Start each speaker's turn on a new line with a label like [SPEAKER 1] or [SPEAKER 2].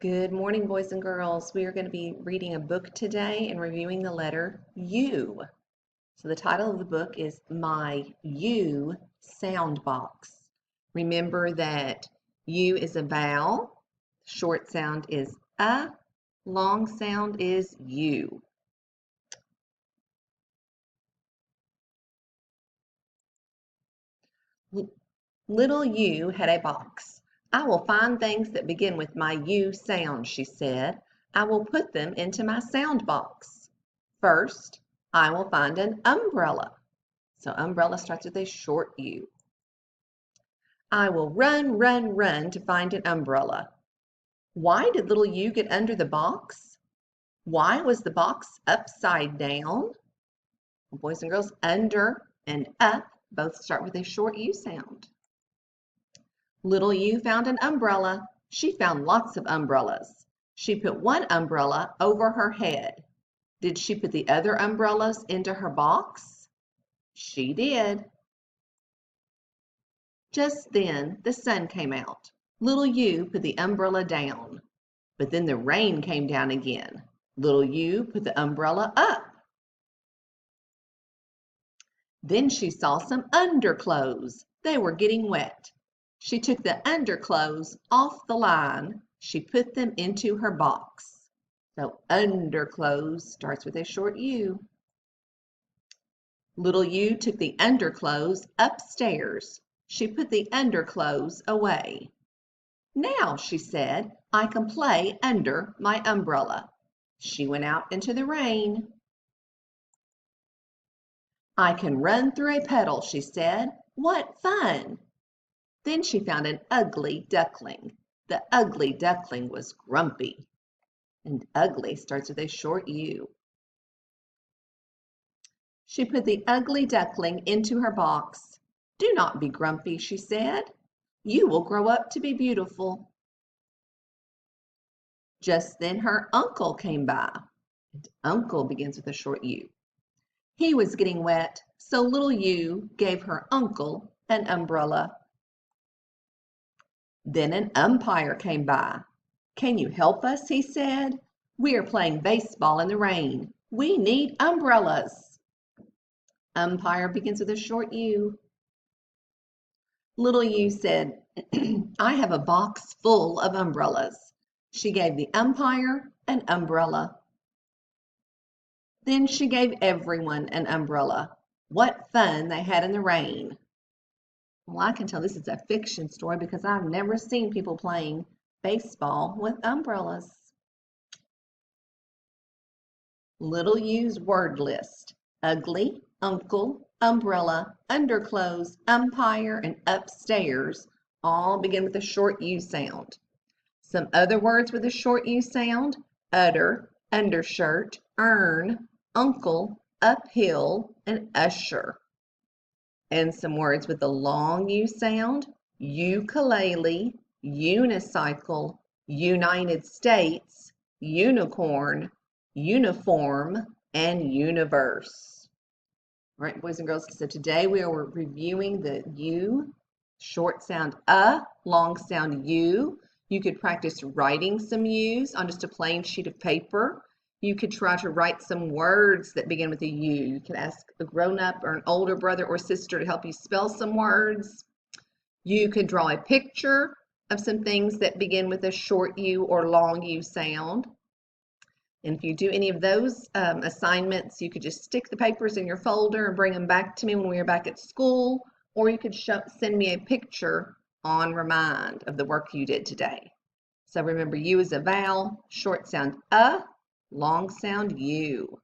[SPEAKER 1] Good morning, boys and girls. We are going to be reading a book today and reviewing the letter U. So the title of the book is My U Sound Box. Remember that U is a vowel, short sound is a, long sound is U. Little U had a box. I will find things that begin with my U sound, she said. I will put them into my sound box. First, I will find an umbrella. So umbrella starts with a short U. I will run, run, run to find an umbrella. Why did little U get under the box? Why was the box upside down? Boys and girls, under and up both start with a short U sound. Little U found an umbrella. She found lots of umbrellas. She put one umbrella over her head. Did she put the other umbrellas into her box? She did. Just then, the sun came out. Little U put the umbrella down. But then the rain came down again. Little U put the umbrella up. Then she saw some underclothes. They were getting wet. She took the underclothes off the line. She put them into her box. So underclothes starts with a short U. Little U took the underclothes upstairs. She put the underclothes away. Now, she said, I can play under my umbrella. She went out into the rain. I can run through a puddle, she said. What fun! Then she found an ugly duckling. The ugly duckling was grumpy. And ugly starts with a short U. She put the ugly duckling into her box. Do not be grumpy, she said. You will grow up to be beautiful. Just then her uncle came by. And uncle begins with a short U. He was getting wet, so little U gave her uncle an umbrella. Then an umpire came by. Can you help us? He said. We are playing baseball in the rain. We need umbrellas. Umpire begins with a short U. Little U said, I have a box full of umbrellas. She gave the umpire an umbrella. Then she gave everyone an umbrella. What fun they had in the rain. Well, I can tell this is a fiction story because I've never seen people playing baseball with umbrellas. Little U's word list. Ugly, uncle, umbrella, underclothes, umpire, and upstairs all begin with a short U sound. Some other words with a short U sound: udder, undershirt, earn, uncle, uphill, and usher. And some words with a long U sound: ukulele, unicycle, United States, unicorn, uniform, and universe. All right, boys and girls, so today we are reviewing the U, short sound long sound U. You could practice writing some U's on just a plain sheet of paper. You could try to write some words that begin with a U. You could ask a grown-up or an older brother or sister to help you spell some words. You could draw a picture of some things that begin with a short U or long U sound. And if you do any of those assignments, you could just stick the papers in your folder and bring them back to me when we are back at school, or you could send me a picture on Remind of the work you did today. So remember, U is a vowel, short sound long sound U.